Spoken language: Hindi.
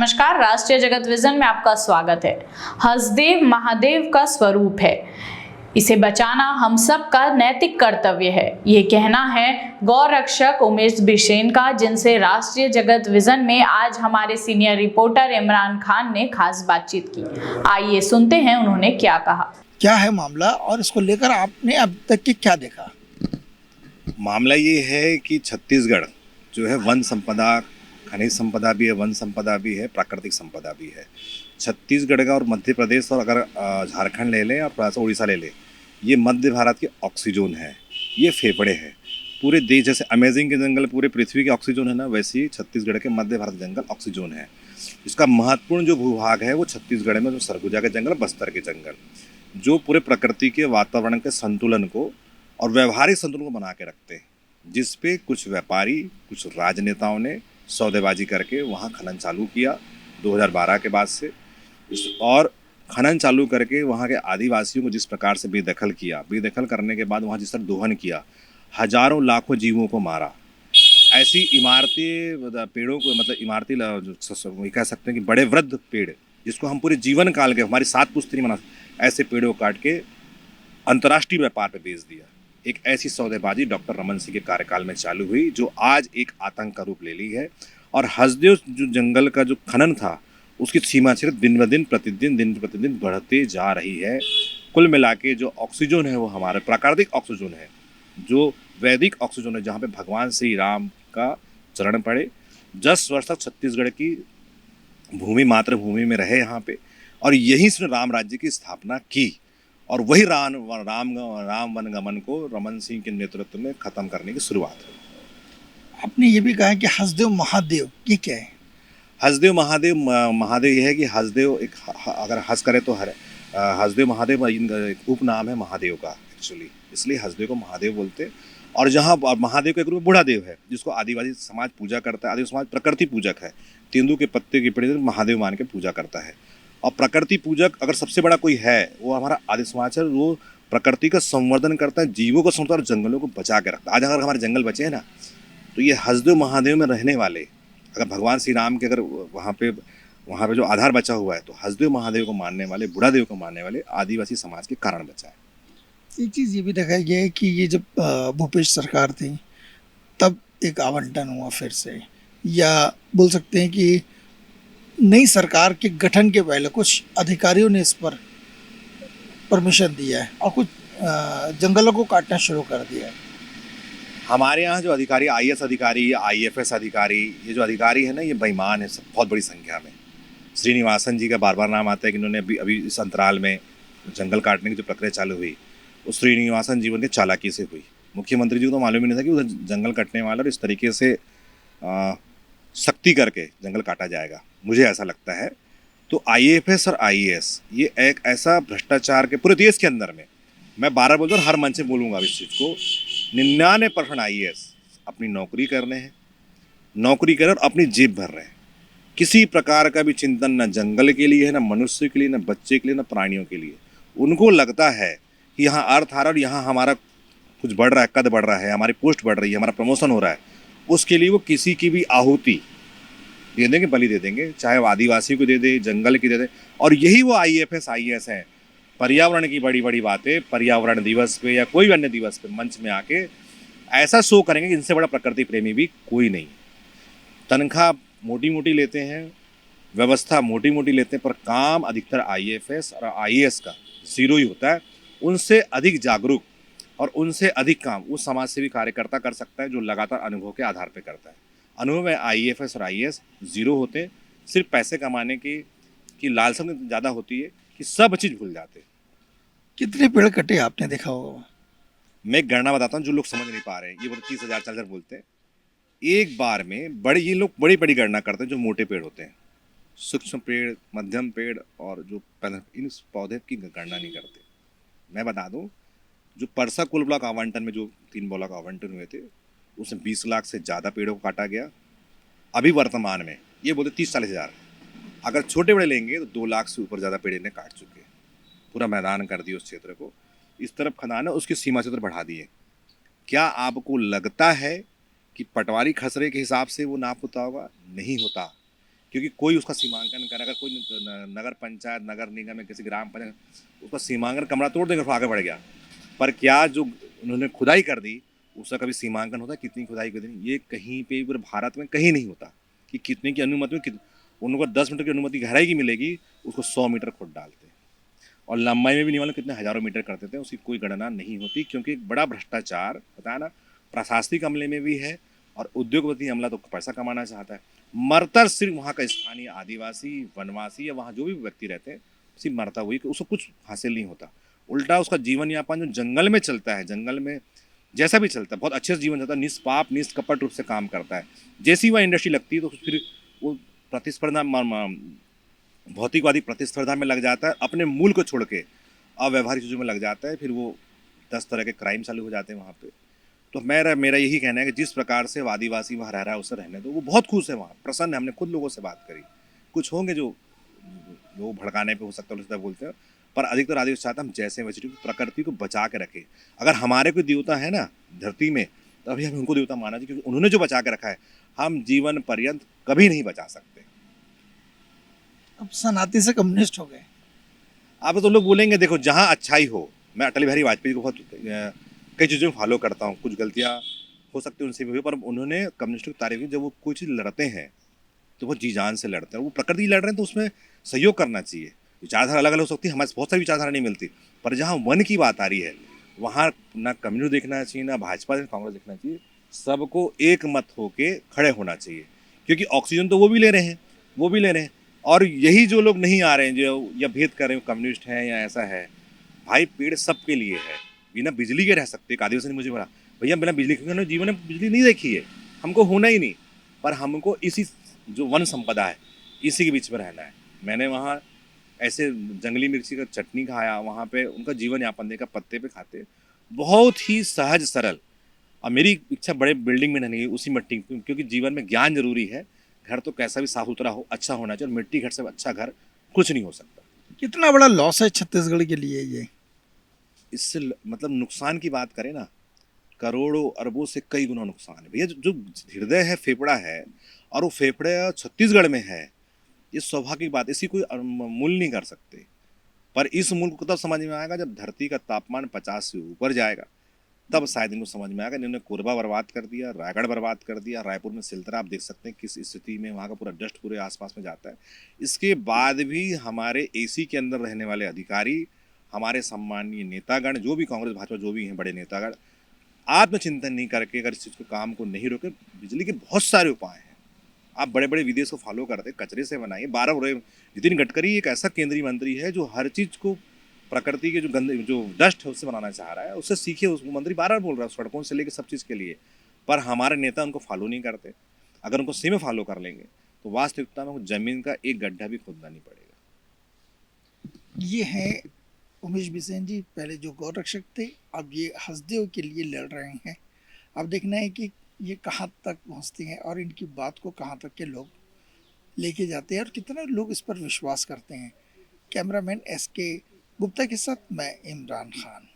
नमस्कार, राष्ट्रीय जगत विजन में आपका स्वागत है। हसदेव महादेव का स्वरूप है, इसे बचाना हम सब का नैतिक कर्तव्य है। ये कहना है गौ रक्षक उमेश बिसेन का, जिनसे राष्ट्रीय जगत विजन में आज हमारे सीनियर रिपोर्टर इमरान खान ने खास बातचीत की। आइए सुनते हैं उन्होंने क्या कहा। क्या है मामला और इसको लेकर आपने अब तक की क्या देखा? मामला ये है कि छत्तीसगढ़ जो है वन संपदा, खनिज संपदा भी है, वन संपदा भी है, प्राकृतिक संपदा भी है। छत्तीसगढ़ का और मध्य प्रदेश और अगर झारखंड ले लें और थोड़ा सा उड़ीसा ले लें, ये मध्य भारत के ऑक्सीजन है, ये फेफड़े हैं। पूरे देश जैसे अमेजिंग के जंगल पूरे पृथ्वी के ऑक्सीजन है ना, वैसे ही छत्तीसगढ़ के मध्य भारत के जंगल ऑक्सीजन है। इसका महत्वपूर्ण जो भूभाग है वो छत्तीसगढ़ में जो सरगुजा के जंगल, बस्तर के जंगल, जो पूरे प्रकृति के वातावरण के संतुलन को और व्यवहारिक संतुलन को बना के रखते हैं, जिस पे कुछ व्यापारी, कुछ राजनेताओं ने सौदेबाजी करके वहाँ खनन चालू किया 2012 के बाद से। और खनन चालू करके वहाँ के आदिवासियों को जिस प्रकार से बेदखल किया, बेदखल करने के बाद वहाँ जिस तरह दोहन किया, हजारों लाखों जीवों को मारा। ऐसी इमारती पेड़ों को, मतलब इमारती कह सकते हैं कि बड़े वृद्ध पेड़, जिसको हम पूरे जीवन काल के हमारी 7 पुश्तनी मना, ऐसे पेड़ों काट के अंतर्राष्ट्रीय व्यापार पे बेच दिया। एक ऐसी सौदेबाजी डॉक्टर रमन सिंह के कार्यकाल में चालू हुई, जो आज एक आतंक का रूप ले ली है। और हसदेव जो जंगल का जो खनन था, उसकी सीमा क्षेत्र दिन ब दिन प्रतिदिन बढ़ते जा रही है। कुल मिला के जो ऑक्सीजन है वो हमारा प्राकृतिक ऑक्सीजन है, जो वैदिक ऑक्सीजन है, जहाँ पे भगवान श्री राम का चरण पड़े। 10 वर्ष तक छत्तीसगढ़ की भूमि मातृभूमि में रहे यहाँ पे, और यहीं से राम राज्य की स्थापना की। और वही राम वनगमन को रमन सिंह के नेतृत्व में ख़त्म करने की शुरुआत हुई। आपने ये भी कहा कि हसदेव महादेव, ये क्या है? हसदेव महादेव ये है कि हसदेव एक अगर हंस करे तो हसदेव महादेव एक उपनाम है महादेव का एक्चुअली, इसलिए हसदेव को महादेव बोलते हैं। और जहाँ महादेव का एक रूप बूढ़ा देव है, जिसको आदिवासी समाज पूजा करता है। आदिवासी समाज प्रकृति पूजक है, तेंदू के पत्ते के पेड़ महादेव मान के पूजा करता है। और प्रकृति पूजक अगर सबसे बड़ा कोई है, वो हमारा आदि समाज है। वो प्रकृति का संवर्धन करता है, जीवों को संवर्धन और जंगलों को बचा के रखता है। आज अगर हमारे जंगल बचे हैं ना, तो ये हसदेव महादेव में रहने वाले, अगर भगवान श्री राम के अगर वहाँ पे जो आधार बचा हुआ है, तो हसदेव महादेव को मानने वाले, बुढ़ा देव को मानने वाले आदिवासी समाज के कारण बचा है। एक चीज़ ये भी देखा गया है कि ये जब भूपेश सरकार थी, तब एक आवंटन हुआ फिर से, या बोल सकते हैं कि नई सरकार के गठन के पहले कुछ अधिकारियों ने इस पर परमिशन दिया है और कुछ जंगलों को काटना शुरू कर दिया है। हमारे यहाँ जो अधिकारी, IAS अधिकारी, IFS अधिकारी, ये जो अधिकारी है ना, ये बेईमान है सब, बहुत बड़ी संख्या में। श्रीनिवासन जी का बार बार नाम आता है कि इन्होंने अभी इस अंतराल में जंगल काटने की जो प्रक्रिया चालू हुई, वो श्रीनिवासन जीवन की चालाकी से हुई। मुख्यमंत्री जी को तो मालूम ही नहीं था कि उधर जंगल कटने वाला और इस तरीके से सख्ती करके जंगल काटा जाएगा, मुझे ऐसा लगता है। तो IFS और IAS ये एक ऐसा भ्रष्टाचार के पूरे देश के अंदर में, मैं 12 बोलता हूँ, हर मंच में बोलूँगा इस चीज़ को, 99% IAS अपनी नौकरी कर रहे हैं, नौकरी कर रहे हैं और अपनी जेब भर रहे हैं। किसी प्रकार का भी चिंतन न जंगल के लिए है, न मनुष्य के लिए, न बच्चे के लिए, न प्राणियों के लिए। उनको लगता है कि यहाँ अर्थ आ रहा है और यहाँ हमारा कुछ बढ़ रहा है, कद बढ़ रहा है, हमारी पोस्ट बढ़ रही है, हमारा प्रमोशन हो रहा है, उसके लिए वो किसी की भी आहुति दे देंगे, बलि दे देंगे, चाहे वो आदिवासी को दे दे, जंगल की दे दे। और यही वो IFS IAS हैं, पर्यावरण की बड़ी बड़ी बातें पर्यावरण दिवस पे या कोई भी अन्य दिवस पे मंच में आके ऐसा शो करेंगे कि इनसे बड़ा प्रकृति प्रेमी भी कोई नहीं। तनख्वाह मोटी मोटी लेते हैं, व्यवस्था मोटी मोटी लेते हैं, पर काम अधिकतर IFS और IAS का 0 ही होता है। उनसे अधिक जागरूक और उनसे अधिक काम वो समाज सेवी कार्यकर्ता कर सकता है, जो लगातार अनुभव के आधार पर करता है। अनुभव में IFS और IAS 0 होते हैं, सिर्फ पैसे कमाने की लालसा ज़्यादा होती है कि सब चीज़ भूल जाते हैं। कितने पेड़ कटे आपने देखा होगा? मैं एक गणना बताता हूँ, जो लोग समझ नहीं पा रहे हैं, ये 30,000 40,000 बोलते हैं। एक बार में ये लोग बड़ी बड़ी गणना करते हैं, जो मोटे पेड़ होते हैं, सूक्ष्म पेड़, मध्यम पेड़ और जो इन पौधे की गणना नहीं करते। मैं बता दूँ, जो परसा कुल ब्लॉक आवंटन में जो 3 ब्लॉक आवंटन हुए थे, उसमें 20 लाख से ज़्यादा पेड़ों को काटा गया। अभी वर्तमान में ये बोलते 30-40 हज़ार, अगर छोटे बड़े लेंगे तो 2 लाख से ऊपर ज़्यादा पेड़ इन्हें काट चुके हैं। पूरा मैदान कर दिए उस क्षेत्र को, इस तरफ खदान है, उसकी सीमा क्षेत्र बढ़ा दिए। क्या आपको लगता है कि पटवारी खसरे के हिसाब से वो नाप होता होगा? नहीं होता। क्योंकि कोई उसका सीमांकन करे, अगर कोई नगर पंचायत, नगर निगम में किसी ग्राम पंचायत उसका सीमांकन कमरा तोड़ देगा तो आगे बढ़ गया, पर क्या जो उन्होंने खुदाई कर दी उसका कभी सीमांकन होता है कितनी खुदाई कर दी? ये कहीं पे पूरे भारत में कहीं नहीं होता कि कितने की अनुमति में उनको 10 मीटर की अनुमति गहराई की मिलेगी, उसको 100 मीटर खुद डालते हैं, और लंबाई में भी नहीं मालूम कितने हजारों मीटर करते थे, उसकी कोई गणना नहीं होती, क्योंकि एक बड़ा भ्रष्टाचार पता है ना, प्रशासनिक अमले में भी है और उद्योगपति अमला तो पैसा कमाना चाहता है। मरता सिर्फ वहाँ का स्थानीय आदिवासी, वनवासी या वहाँ जो भी व्यक्ति रहते हैं, सिर्फ मरता हुई कि उसको कुछ हासिल नहीं होता। उल्टा उसका जीवन यापन जो जंगल में चलता है, जंगल में जैसा भी चलता है, बहुत अच्छे से जीवन चलता है, निष्पाप निष्कपट रूप से काम करता है। जैसी वह इंडस्ट्री लगती है तो फिर वो प्रतिस्पर्धा, भौतिकवादी प्रतिस्पर्धा में लग जाता है, अपने मूल को छोड़ के अव्यवहारिक चीज़ों में लग जाता है, फिर वो 10 तरह के क्राइम चालू हो जाते हैं वहाँ पे। तो मेरा यही कहना है कि जिस प्रकार से आदिवासी वहाँ रह रहा है उसे रहने दो, वो बहुत खुश है वहाँ, प्रसन्न है। हमने खुद लोगों से बात करी, कुछ होंगे जो भड़काने पे हो सकता है बोलते हैं, पर अधिकतर आदिवासी चाहते हम जैसे वैसे प्रकृति को बचा के रखें। अगर हमारे कोई देवता है ना धरती में, तो अभी हमें उनको देवता माना चाहिए, क्योंकि उन्होंने जो बचा के रखा है हम जीवन पर्यंत कभी नहीं बचा सकते। अब सनाती से कम्युनिस्ट हो गए। आप तो लोग बोलेंगे देखो जहाँ अच्छाई हो, मैं अटल बिहारी वाजपेयी को बहुत कई चीज़ों में फॉलो करता हूँ, कुछ गलतियाँ हो सकती है उनसे भी, पर उन्होंने कम्युनिस्टों की तारीफ की, जब वो कोई चीज़ लड़ते हैं तो वो जी जान से लड़ते हैं। वो प्रकृति लड़ रहे हैं तो उसमें सहयोग करना चाहिए। विचारधारा अलग अलग हो सकती है, हमारे बहुत सारी विचारधारा नहीं मिलती, पर जहाँ वन की बात आ रही है वहाँ ना कम्युनिस्ट देखना चाहिए, ना भाजपा ना कांग्रेस देखना चाहिए, सबको एक मत होके खड़े होना चाहिए, क्योंकि ऑक्सीजन तो वो भी ले रहे हैं, वो भी ले रहे हैं। और यही जो लोग नहीं आ रहे हैं, जो या भेद कर रहे हैं कम्युनिस्ट हैं या ऐसा है, भाई पेड़ सबके लिए है, बिना बिजली के रह सकते। एक आदिवासी ने मुझे बोला भैया बिना बिजली के, उन्होंने जीवन में बिजली नहीं देखी है, हमको होना ही नहीं, पर हमको इसी जो वन संपदा है इसी के बीच में रहना है। मैंने वहाँ ऐसे जंगली मिर्ची का चटनी खाया, वहाँ पे उनका जीवन यापन देखा, पत्ते पे खाते, बहुत ही सहज सरल। और मेरी इच्छा बड़े बिल्डिंग में नहीं, उसी मिट्टी, क्योंकि जीवन में ज्ञान जरूरी है। घर तो कैसा भी साफ सुथरा हो, अच्छा होना चाहिए, और मिट्टी घर से अच्छा घर कुछ नहीं हो सकता। कितना बड़ा लॉस है छत्तीसगढ़ के लिए ये? इससे मतलब नुकसान की बात करें ना, करोड़ों अरबों से कई गुना नुकसान है भैया। जो हृदय है, फेफड़ा है, और वो फेफड़े छत्तीसगढ़ में है, ये सौभाग्य की बात, इसी कोई मूल्य नहीं कर सकते। पर इस मूल्य को तब समझ में आएगा जब धरती का तापमान 50 से ऊपर जाएगा, तब शायद इनको समझ में आएगा। इन्होंने कोरबा बर्बाद कर दिया, रायगढ़ बर्बाद कर दिया, रायपुर में सिलतरा आप देख सकते हैं किस स्थिति में, वहाँ का पूरा डस्ट पूरे आसपास में जाता है। इसके बाद भी हमारे एसी के अंदर रहने वाले अधिकारी, हमारे सम्मानीय नेतागण, जो भी कांग्रेस भाजपा जो भी हैं बड़े नेतागण, आत्मचिंतन नहीं करके अगर इस चीज़ को काम को नहीं रोके, बिजली के बहुत सारे उपाय हैं। आप बड़े बड़े विदेश को फॉलो करते, कचरे से बनाइए। 12 नितिन गडकरी एक ऐसा केंद्रीय मंत्री है जो हर चीज़ को प्रकृति के जो गंदे जो डस्ट है उससे बनाना चाह रहा है, उससे सीखिए। उस मंत्री बार बार बोल रहा है सड़कों से लेकर सब चीज़ के लिए, पर हमारे नेता उनको फॉलो नहीं करते। अगर उनको सही में फॉलो कर लेंगे तो वास्तविकता में ज़मीन का एक गड्ढा भी खोदना नहीं पड़ेगा। ये है उमेश बिसेन जी, पहले जो गौ रक्षक थे, अब ये हसदेव के लिए लड़ रहे हैं। अब देखना है कि ये कहाँ तक पहुँचती हैं और इनकी बात को कहाँ तक के लोग लेके जाते हैं और कितना लोग इस पर विश्वास करते हैं। कैमरामैन SK गुप्ता के साथ मैं इमरान खान।